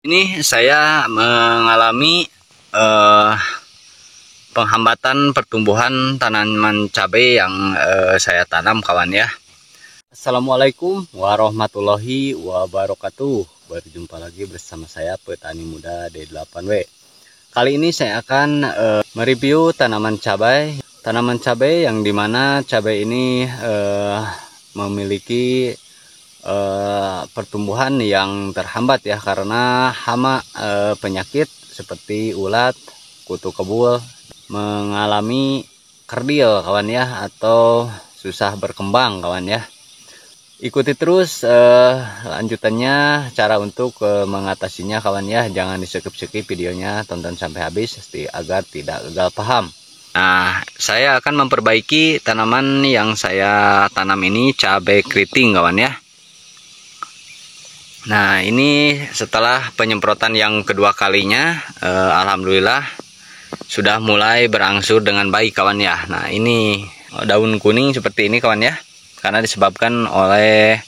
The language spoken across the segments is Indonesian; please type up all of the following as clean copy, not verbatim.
Ini saya mengalami penghambatan pertumbuhan tanaman cabai yang saya tanam, kawan ya. Assalamualaikum warahmatullahi wabarakatuh. Berjumpa lagi bersama saya petani muda D8W. Kali ini saya akan mereview tanaman cabai. Tanaman cabai yang dimana cabai ini memiliki pertumbuhan yang terhambat ya karena hama penyakit seperti ulat, kutu kebul, mengalami kerdil, kawan ya, atau susah berkembang, kawan ya. Ikuti terus lanjutannya cara untuk mengatasinya, kawan ya. Jangan di skip videonya, tonton sampai habis agar tidak gagal paham. Nah, saya akan memperbaiki tanaman yang saya tanam ini, cabai keriting, kawan ya. Nah, ini setelah penyemprotan yang kedua kalinya, alhamdulillah sudah mulai berangsur dengan baik, kawan ya. Nah, ini daun kuning seperti ini, kawan ya, karena disebabkan oleh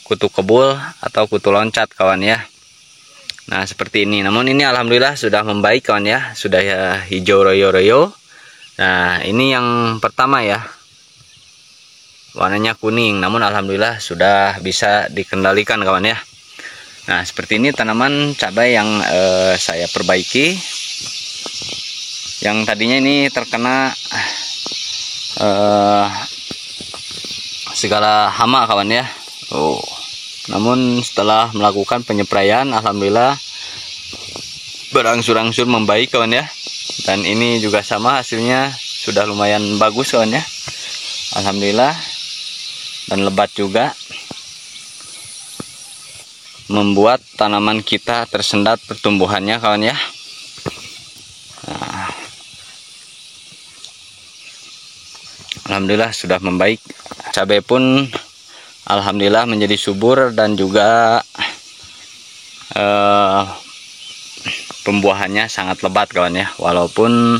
kutu kebul atau kutu loncat, kawan ya. Nah, seperti ini. Namun ini alhamdulillah sudah membaik, kawan ya, sudah ya, hijau royo-royo. Nah, ini yang pertama ya, warnanya kuning, namun alhamdulillah sudah bisa dikendalikan, kawan ya. Nah, seperti ini tanaman cabai yang saya perbaiki. Yang tadinya ini terkena segala hama, kawan ya. Namun setelah melakukan penyepraian, alhamdulillah berangsur-angsur membaik, kawan ya. Dan ini juga sama, hasilnya sudah lumayan bagus, kawan ya. Alhamdulillah, dan lebat juga, membuat tanaman kita tersendat pertumbuhannya, kawan ya. Nah, alhamdulillah sudah membaik. Cabai pun alhamdulillah menjadi subur dan juga pembuahannya sangat lebat, kawan ya. Walaupun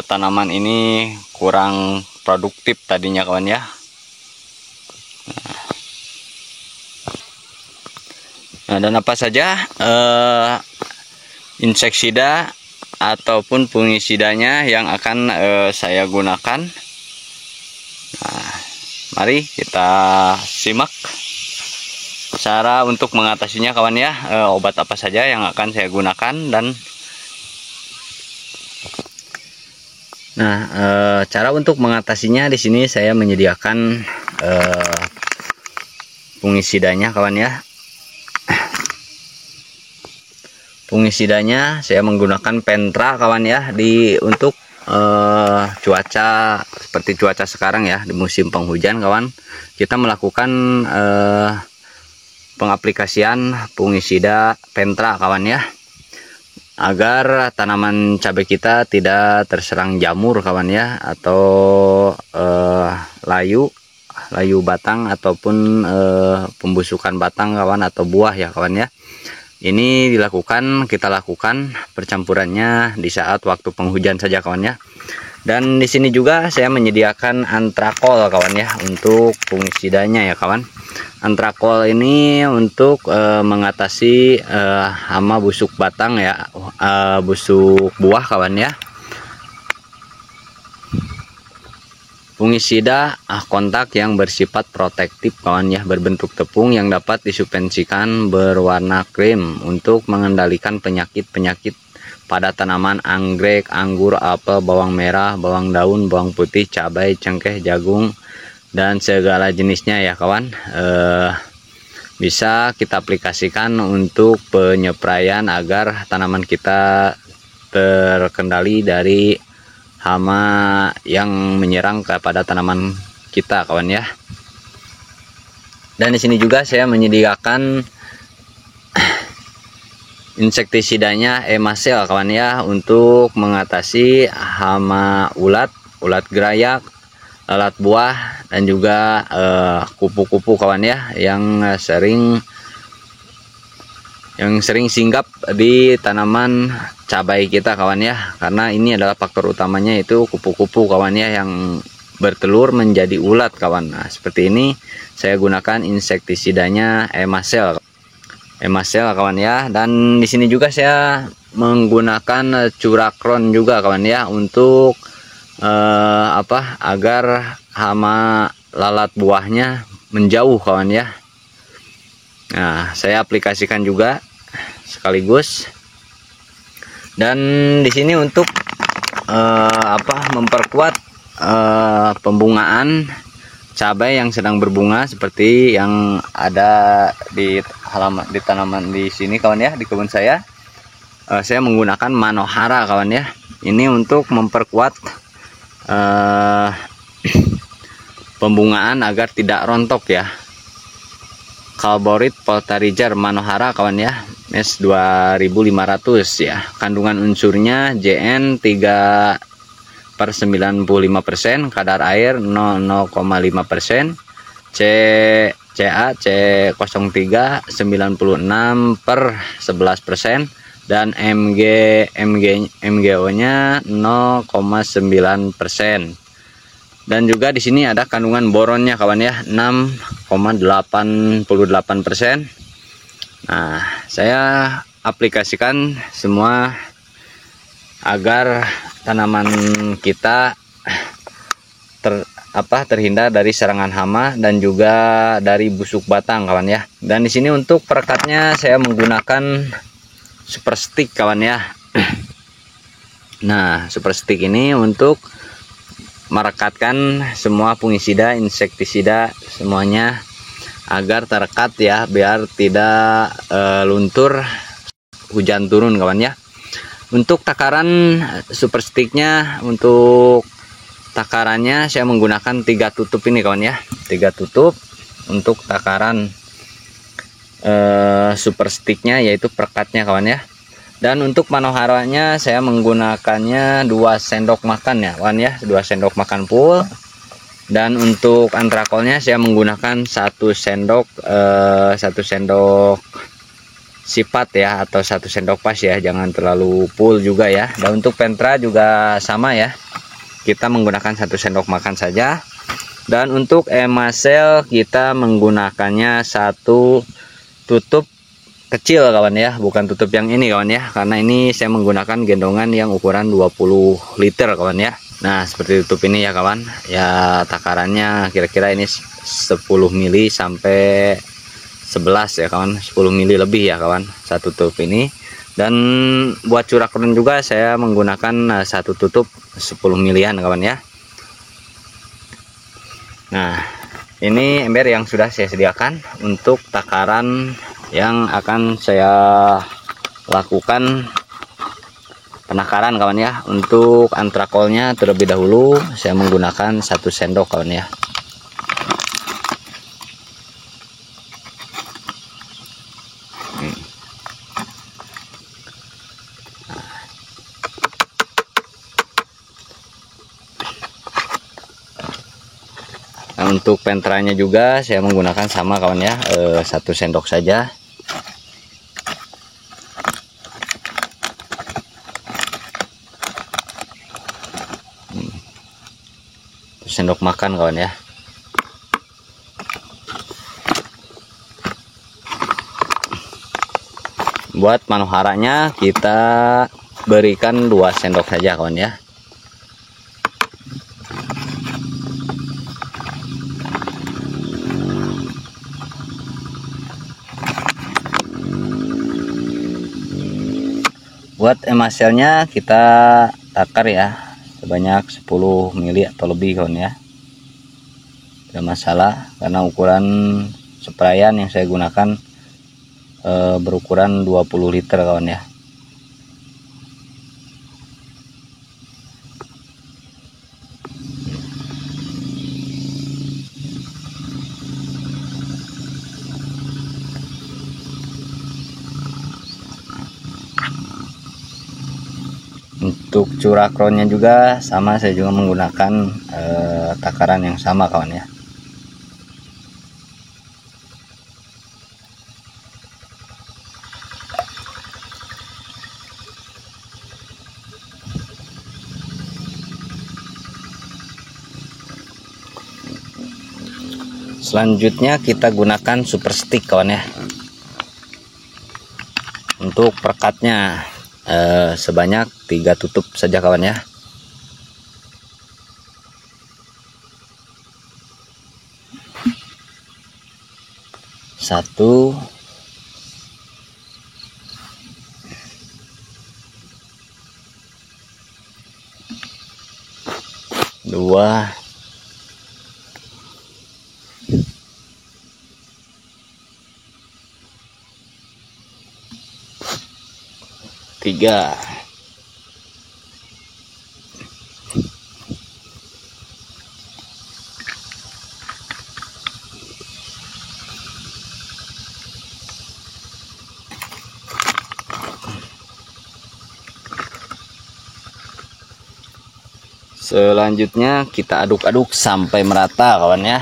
tanaman ini kurang produktif tadinya, kawan ya. Nah, dan apa saja insektisida ataupun fungisidanya yang akan saya gunakan. Nah, mari kita simak cara untuk mengatasinya, kawan ya. Obat apa saja yang akan saya gunakan dan cara untuk mengatasinya di sini saya menyediakan fungisidanya, kawan ya. Fungisidanya saya menggunakan Pentra, kawan ya, untuk cuaca seperti cuaca sekarang ya, di musim penghujan, kawan. Kita melakukan pengaplikasian fungisida Pentra, kawan ya, agar tanaman cabai kita tidak terserang jamur, kawan ya, atau layu batang ataupun pembusukan batang, kawan, atau buah ya, kawan ya. Ini kita lakukan percampurannya di saat waktu penghujan saja, kawan ya. Dan di sini juga saya menyediakan antrakol, kawan ya, untuk fungisidanya ya, kawan. Antrakol ini untuk mengatasi hama busuk batang ya, busuk buah, kawan ya. Fungisida kontak yang bersifat protektif, kawan ya, berbentuk tepung yang dapat disuspensikan berwarna krim untuk mengendalikan penyakit-penyakit pada tanaman anggrek, anggur, apel, bawang merah, bawang daun, bawang putih, cabai, cengkeh, jagung, dan segala jenisnya ya, kawan. Bisa kita aplikasikan untuk penyepraian agar tanaman kita terkendali dari hama yang menyerang kepada tanaman kita, kawan ya. Dan di sini juga saya menyediakan insektisidanya Emasel, kawan ya, untuk mengatasi hama ulat gerayak, lalat buah, dan juga kupu-kupu, kawan ya, yang sering singgap di tanaman cabai kita, kawan ya. Karena ini adalah faktor utamanya, itu kupu-kupu, kawan ya, yang bertelur menjadi ulat, kawan. Nah, seperti ini saya gunakan insektisidanya Emasel. Emasel kawan ya. Dan di sini juga saya menggunakan curakron juga kawan ya, untuk agar hama lalat buahnya menjauh kawan ya. Nah, saya aplikasikan juga sekaligus. Dan di sini untuk memperkuat pembungaan cabai yang sedang berbunga seperti yang ada di tanaman di sini kawan ya, di kebun saya. Saya menggunakan Manohara kawan ya. Ini untuk memperkuat pembungaan agar tidak rontok ya. Carborit Potarizer Manohara kawan ya, MES 2500 ya. Kandungan unsurnya JN 3/95%, kadar air 0,5%, CA C03 96/11%, dan MGO nya 0,9%. Dan juga di sini ada kandungan boronnya kawan ya, 6,88%. Nah, saya aplikasikan semua agar tanaman kita terhindar dari serangan hama dan juga dari busuk batang kawan ya. Dan di sini untuk perekatnya saya menggunakan super stick kawan ya. Nah, super stick ini untuk merekatkan semua fungisida, insektisida semuanya agar terekat ya, biar tidak luntur hujan turun kawan ya. Untuk takaran super sticknya, untuk takarannya saya menggunakan 3 tutup ini kawan ya, 3 tutup untuk takaran super sticknya, yaitu perekatnya kawan ya. Dan untuk Manoharanya saya menggunakannya 2 sendok makan ya kawan ya, 2 sendok makan full. Dan untuk antrakolnya saya menggunakan 1 sendok sifat ya, atau 1 sendok pas ya, jangan terlalu full juga ya. Dan untuk pentra juga sama ya, kita menggunakan 1 sendok makan saja. Dan untuk emasel kita menggunakannya 1 tutup kecil kawan ya, bukan tutup yang ini kawan ya, karena ini saya menggunakan gendongan yang ukuran 20 liter kawan ya. Nah, seperti tutup ini ya kawan ya. Takarannya kira-kira ini 10 mili sampai 11 ya kawan, 10 mili lebih ya kawan, 1 tutup ini. Dan buat curakron juga saya menggunakan 1 tutup 10 milian kawan ya. Nah, ini ember yang sudah saya sediakan untuk takaran yang akan saya lakukan penakaran kawan ya. Untuk antrakolnya terlebih dahulu saya menggunakan 1 sendok kawan ya. Nah, untuk pentranya juga saya menggunakan sama kawan ya, 1 sendok saja. Sendok makan kawan ya. Buat Manoharanya kita berikan 2 sendok saja kawan ya. Buat emaselnya kita takar ya, sebanyak 10 mili atau lebih kawan ya. Tidak masalah, karena ukuran sprayan yang saya gunakan berukuran 20 liter kawan ya. Untuk curakronnya juga sama, saya juga menggunakan takaran yang sama kawan ya. Selanjutnya kita gunakan super stick kawan ya. untuk perekatnya sebanyak 3 tutup saja kawan ya. Satu, dua, tiga, selanjutnya kita aduk-aduk sampai merata kawan ya.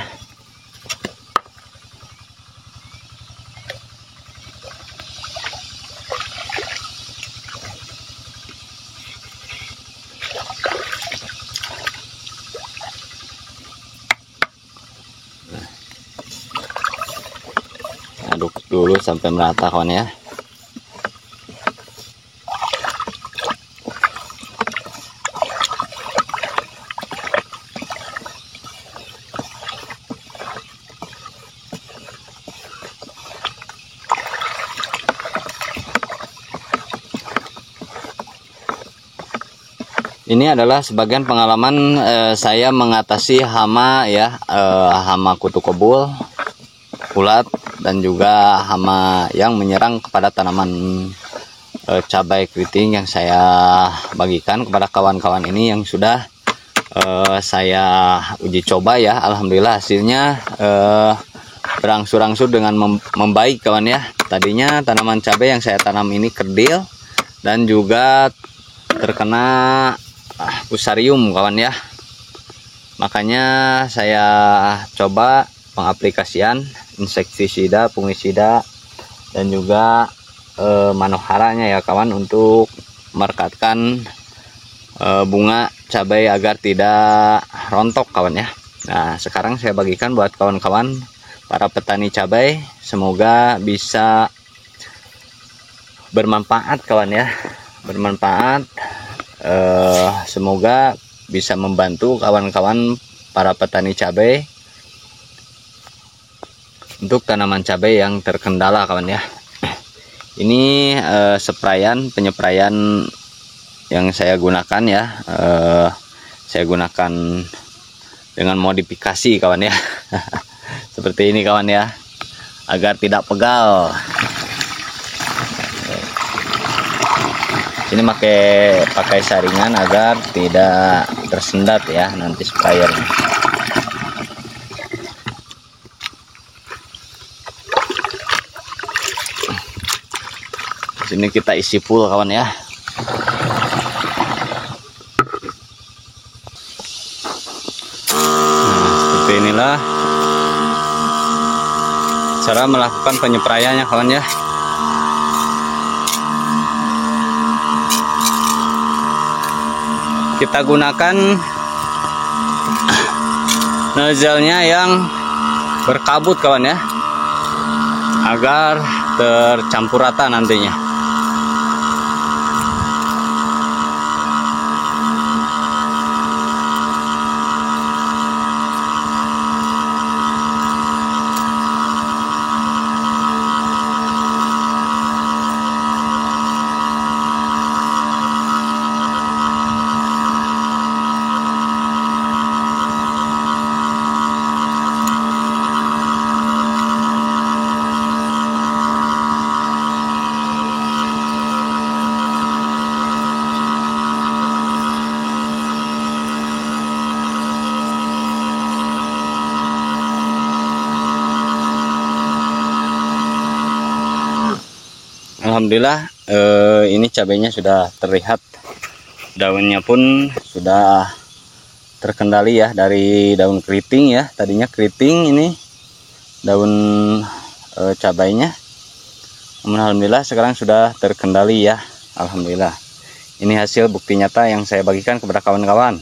Aduk dulu sampai merata kawan ya. Ini adalah sebagian pengalaman saya mengatasi hama ya, hama kutu kobul, ulat, dan juga hama yang menyerang kepada tanaman cabai keriting yang saya bagikan kepada kawan-kawan ini yang sudah saya uji coba ya. Alhamdulillah hasilnya berangsur-angsur dengan membaik kawan ya. Tadinya tanaman cabai yang saya tanam ini kerdil dan juga terkena fusarium kawan ya. Makanya saya coba pengaplikasian insektisida, fungisida, dan juga manoharanya ya kawan, untuk merekatkan bunga cabai agar tidak rontok kawan ya. Nah sekarang saya bagikan buat kawan-kawan para petani cabai, semoga bisa bermanfaat kawan ya, bermanfaat. Semoga bisa membantu kawan-kawan para petani cabai untuk tanaman cabai yang terkendala kawan ya. Ini penyepraian yang saya gunakan ya. Saya gunakan dengan modifikasi kawan ya. Seperti ini kawan ya, agar tidak pegal. Ini pakai saringan agar tidak tersendat ya nanti sprayernya. Sini kita isi full kawan ya. Nah, seperti inilah cara melakukan penyepraiannya kawan ya. Kita gunakan nozzle-nya yang berkabut kawan ya, agar tercampur rata nantinya. Alhamdulillah ini cabainya sudah terlihat, daunnya pun sudah terkendali ya dari daun keriting ya. Tadinya keriting ini daun cabainya. Alhamdulillah sekarang sudah terkendali ya. Alhamdulillah. Ini hasil bukti nyata yang saya bagikan kepada kawan-kawan.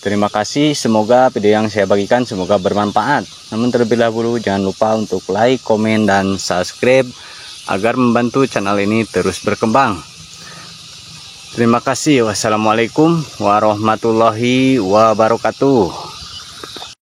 Terima kasih, semoga video yang saya bagikan semoga bermanfaat. Namun terlebih dahulu jangan lupa untuk like, komen, dan subscribe agar membantu channel ini terus berkembang. Terima kasih. Wassalamualaikum warahmatullahi wabarakatuh.